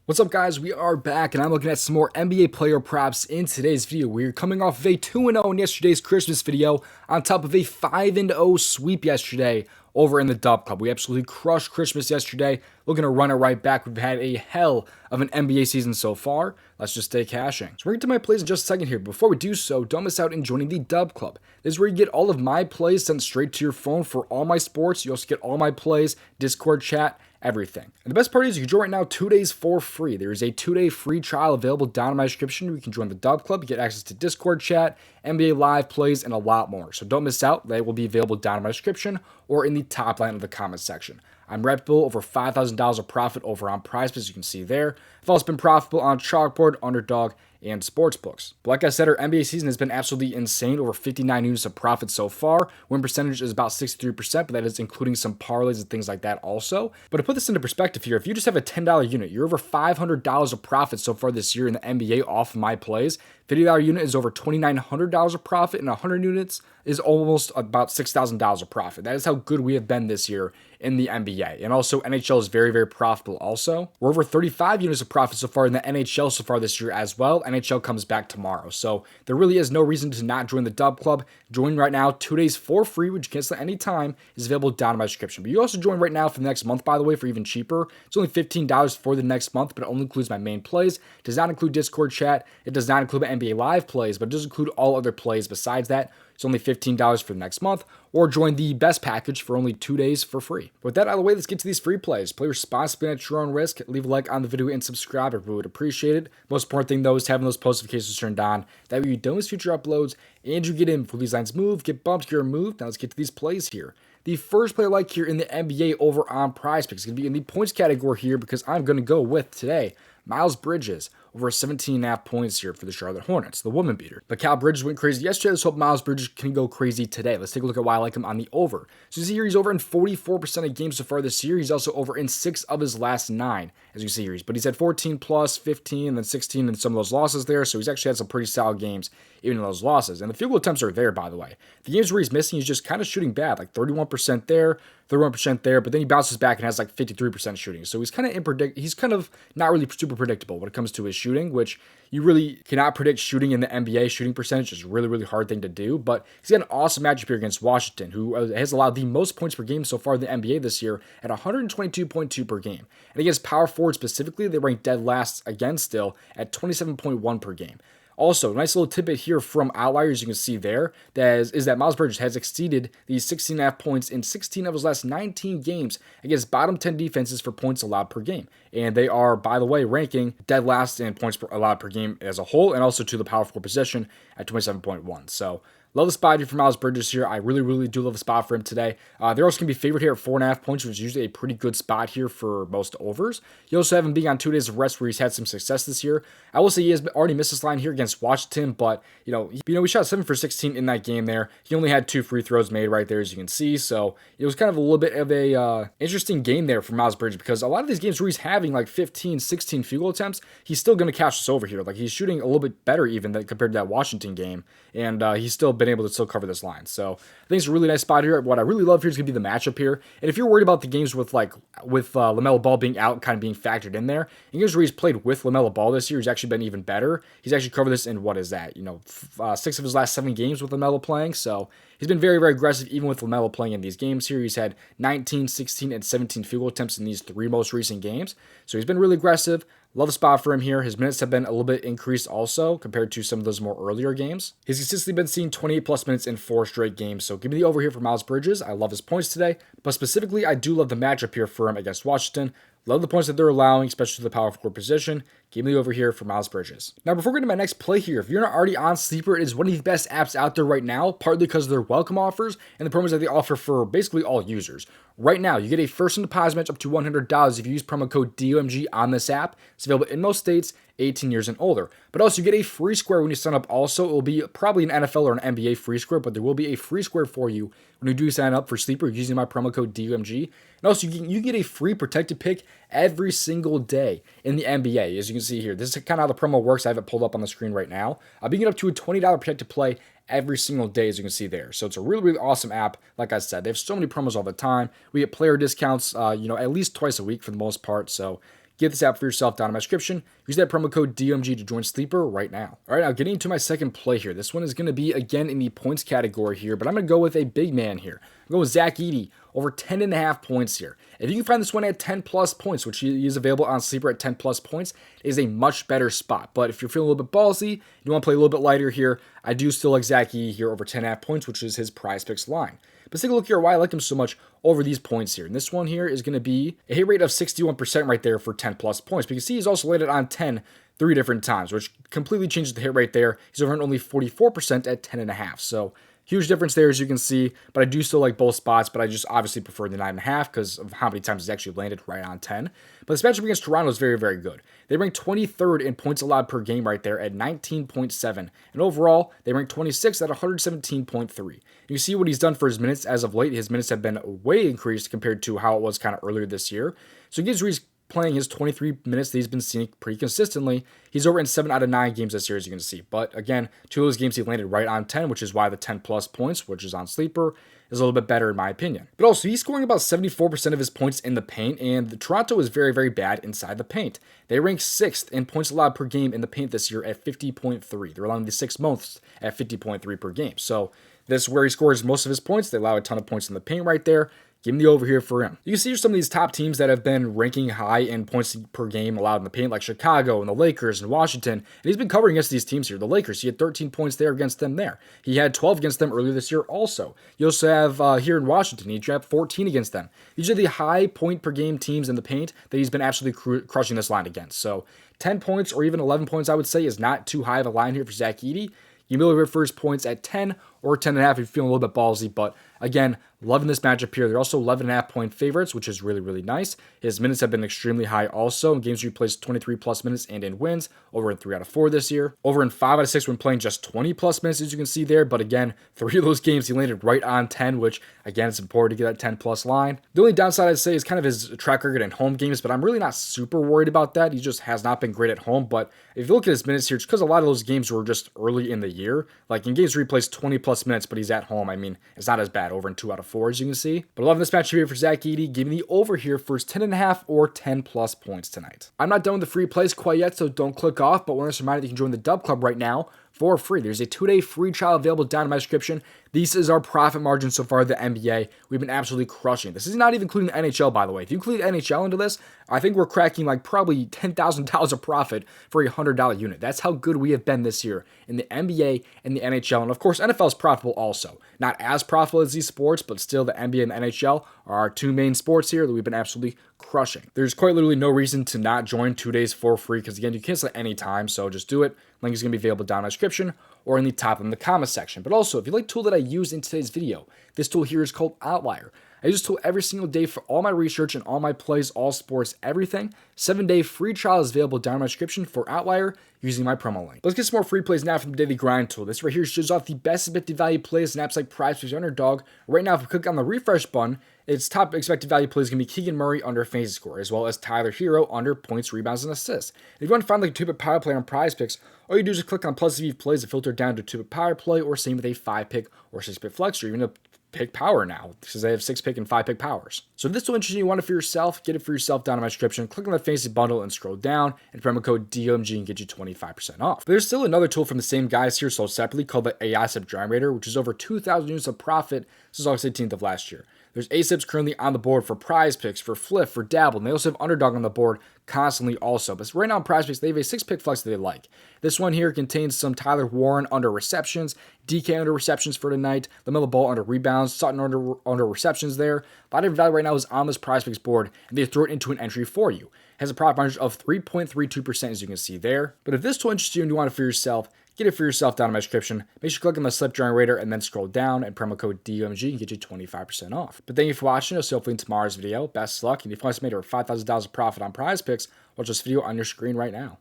What's up, guys? We are back, and I'm looking at some more NBA player props in today's video. We're coming off of a 2-0 in yesterday's Christmas video, on top of a 5-0 sweep yesterday over in the DubClub. We absolutely crushed Christmas yesterday. Looking to run it right back. We've had a hell of an NBA season so far. Let's just stay cashing. So we're going to my plays in just a second here. Before we do so, don't miss out in joining the DubClub. This is where you get all of my plays sent straight to your phone for all my sports. You also get all my plays, Discord chat, everything. And the best part is you can join right now 2 days for free. There is a 2-day free trial available down in my description. You can join the DubClub, you get access to Discord chat, NBA live plays, and a lot more. So don't miss out. They will be available down in my description or in the top line of the comment section. I'm reputable, over $5,000 of profit over on PrizePicks, as you can see there. I've also been profitable on Chalkboard, Underdog, and sportsbooks. But like I said, our NBA season has been absolutely insane. Over 59 units of profit so far. Win percentage is about 63%, but that is including some parlays and things like that also. But to put this into perspective here, if you just have a $10 unit, you're over $500 of profit so far this year in the NBA off of my plays. $50 unit is over $2,900 of profit, and 100 units is almost about $6,000 of profit. That is how good we have been this year in the NBA. And also, NHL is very, very profitable also. We're over 35 units of profit so far in the NHL so far this year as well. NHL comes back tomorrow. So there really is no reason to not join the DubClub. Join right now, 2 days for free, which you can cancel at any time, is available down in my description. But you also join right now for the next month, by the way, for even cheaper. It's only $15 for the next month, but it only includes my main plays. It does not include Discord chat. It does not include my NBA live plays, but it does include all other plays besides that. It's only $15 for the next month, or join the best package for only 2 days for free. With that out of the way, let's get to these free plays. Play responsibly at your own risk. Leave a like on the video and subscribe if we would appreciate it. Most important thing though is having those post notifications turned on. That way you don't miss future uploads and you get in before these lines move, get bumped, get removed. Now let's get to these plays here. The first play I like here in the NBA over on PrizePicks is going to be in the points category here because I'm going to go with today Miles Bridges over 17.5 points here for the Charlotte Hornets, the woman beater. But Cal Bridges went crazy yesterday. Let's hope Miles Bridges can go crazy today. Let's take a look at why I like him on the over. So you see here, he's over in 44% of games so far this year. He's also over in 6 of his last 9, as you see here. But he's had 14 plus, 15, and then 16 in some of those losses there. So he's actually had some pretty solid games even in those losses. And the field goal attempts are there, by the way. The games where he's missing, he's just kind of shooting bad, like 31% there, 31% there, but then he bounces back and has like 53% shooting. So he's kind of not really super predictable when it comes to his shooting, which you really cannot predict shooting in the NBA. Shooting percentage is a really, really hard thing to do, but he's got an awesome matchup here against Washington, who has allowed the most points per game so far in the NBA this year at 122.2 per game. And against power forward specifically, they rank dead last again still at 27.1 per game. Also, nice little tidbit here from Outlier, as you can see there, is that Miles Bridges has exceeded these 16.5 points in 16 of his last 19 games against bottom 10 defenses for points allowed per game. And they are, by the way, ranking dead last in points allowed per game as a whole, and also to the power forward position at 27.1. So, love the spot here for Miles Bridges here. I really, really do love the spot for him today. They're also going to be favored here at 4.5 points, which is usually a pretty good spot here for most overs. You also have him being on 2 days of rest where he's had some success this year. I will say he has already missed this line here against Washington, but, we shot 7 for 16 in that game there. He only had 2 free throws made right there, as you can see. So it was kind of a little bit of a interesting game there for Miles Bridges because a lot of these games where he's having like 15, 16 field goal attempts, he's still going to cash this over here. Like he's shooting a little bit better even compared to that Washington game, and he's still been able to still cover this line. So I think it's a really nice spot here. What I really love here is going to be the matchup here. And if you're worried about the games with LaMelo Ball being out, kind of being factored in there, in games where he's played with LaMelo Ball this year, he's actually been even better. He's actually covered this in 6 of his last 7 games with LaMelo playing. So he's been very, very aggressive even with LaMelo playing in these games here. He's had 19, 16, and 17 field goal attempts in these 3 most recent games. So he's been really aggressive. Love the spot for him here. His minutes have been a little bit increased also compared to some of those more earlier games. He's consistently been seeing 28 plus minutes in 4 straight games. So give me the over here for Miles Bridges. I love his points today, but specifically I do love the matchup here for him against Washington. Love the points that they're allowing, especially to the power forward position. Give me over here for Miles Bridges. Now, before we get to my next play here, if you're not already on Sleeper, it is one of the best apps out there right now, partly because of their welcome offers and the promos that they offer for basically all users. Right now, you get a first-time deposit match up to $100 if you use promo code DOMG on this app. It's available in most states, 18 years and older. But also, you get a free square when you sign up also. It will be probably an NFL or an NBA free square, but there will be a free square for you when you do sign up for Sleeper using my promo code DOMG. And also, you get a free protected pick every single day in the NBA. As you can see here, this is kind of how the promo works. I have it pulled up on the screen right now. I'll be getting up to a $20 protected play every single day, as you can see there. So it's a really, really awesome app. Like I said, they have so many promos all the time. We get player discounts, at least twice a week for the most part. So Get this app for yourself down in my description. Use that promo code DOMG to join Sleeper right now. All right, now getting into my second play here. This one is going to be, again, in the points category here, but I'm going to go with a big man here. I'm going with Zach Edey over 10.5 points here. If you can find this one at 10 plus points, which is available on Sleeper at 10 plus points, it is a much better spot. But if you're feeling a little bit ballsy, you want to play a little bit lighter here, I do still like Zach Edey here over 10.5 points, which is his PrizePicks line. But let's take a look here why I like him so much over these points here. And this one here is going to be a hit rate of 61% right there for 10 plus points. But you can see he's also landed on 10 3 different times, which completely changes the hit rate there. He's over on only 44% at 10.5. So huge difference there, as you can see, but I do still like both spots, but I just obviously prefer the 9.5 because of how many times he's actually landed right on 10. But this matchup against Toronto is very, very good. They rank 23rd in points allowed per game right there at 19.7. And overall, they rank 26th at 117.3. You see what he's done for his minutes as of late. His minutes have been way increased compared to how it was kind of earlier this year. So games where he's playing his 23 minutes that he's been seeing pretty consistently, he's over in 7 out of 9 games this year, as you can see. But again, 2 of those games he landed right on 10, which is why the 10 plus points, which is on Sleeper, is a little bit better in my opinion. But also, he's scoring about 74% of his points in the paint, and the Toronto is very, very bad inside the paint. They rank 6th in points allowed per game in the paint this year at 50.3. They're allowing the 6th most at 50.3 per game. So this is where he scores most of his points. They allow a ton of points in the paint right there. Give me the over here for him. You can see here's some of these top teams that have been ranking high in points per game allowed in the paint, like Chicago and the Lakers and Washington. And he's been covering against these teams here. The Lakers, he had 13 points there against them there. He had 12 against them earlier this year also. You also have here in Washington, he dropped 14 against them. These are the high point per game teams in the paint that he's been absolutely crushing this line against. So 10 points or even 11 points, I would say, is not too high of a line here for Zach Edey. You may look for his points at 10 or 10.5 if you're feeling a little bit ballsy, but again, loving this matchup here. They're also 11.5 point favorites, which is really, really nice. His minutes have been extremely high also in games where he plays 23 plus minutes and in wins, over in 3 out of 4 this year, over in 5 out of 6 when playing just 20 plus minutes, as you can see there. But again, 3 of those games he landed right on 10, which again, it's important to get that 10 plus line. The only downside I'd say is kind of his track record in home games, but I'm really not super worried about that. He just has not been great at home. But if you look at his minutes here, it's because a lot of those games were just early in the year, like in games where he plays 20 plus minutes, but he's at home. I mean, it's not as bad over in 2 out of 4, as you can see. But I love this matchup here for Zach Edey. Give me the over here for his 10.5 or 10 plus points tonight. I'm not done with the free plays quite yet, so don't click off, but want to remind you that you can join the DubClub right now for free. There's a 2-day free trial available down in my description. This is our profit margin so far, the NBA. We've been absolutely crushing it. This is not even including the NHL, by the way. If you include the NHL into this, I think we're cracking like probably $10,000 of profit for a $100 unit. That's how good we have been this year in the NBA and the NHL. And of course, NFL is profitable also. Not as profitable as these sports, but still the NBA and the NHL are our 2 main sports here that we've been absolutely crushing. There's quite literally no reason to not join 2 days for free because, again, you can cancel at any time, so just do it. Link is going to be available down in the description or in the top in the comment section. But also, if you like the tool that I used in today's video, this tool here is called Outlier. I use this tool every single day for all my research and all my plays, all sports, everything. 7-day free trial is available down in my description for Outlier using my promo link. Let's get some more free plays now from the Daily Grind tool. This right here shows off the best expected value plays and apps like PrizePicks, Underdog. Right now, if we click on the refresh button, its top expected value play is going to be Keegan Murray under fantasy score, as well as Tyler Hero under points, rebounds, and assists. If you want to find like a 2-pick power play on PrizePicks, all you do is just click on plus VV plays to filter down to 2-pick power play, or same with a 5-pick or 6-pick flex, or even a pick power now, because they have 6-pick and 5-pick powers. So if this is so interesting, you want it for yourself, get it for yourself down in my description. Click on the fantasy bundle and scroll down, and promo code DOMG and get you 25% off. But there's still another tool from the same guys here sold separately called the ASIP Generator, which is over 2,000 units of profit. This is August 18th of last year. There's ASIPs currently on the board for PrizePicks, for Flip, for Dabble, and they also have Underdog on the board constantly also. But right now on PrizePicks, they have a 6-pick flex that they like. This one here contains some Tyler Warren under receptions, DK under receptions for tonight, LaMelo Ball under rebounds, Sutton under receptions there. A lot of value right now is on this PrizePicks board, and they throw it into an entry for you. It has a profit margin of 3.32%, as you can see there. But if this tool interests you and you want it for yourself, get it for yourself down in my description. Make sure you click on the slip generator and then scroll down and promo code DOMG and get you 25% off. But thank you for watching. I'll see you hopefully in tomorrow's video. Best luck. And if you want to make over $5,000 of profit on PrizePicks, watch this video on your screen right now.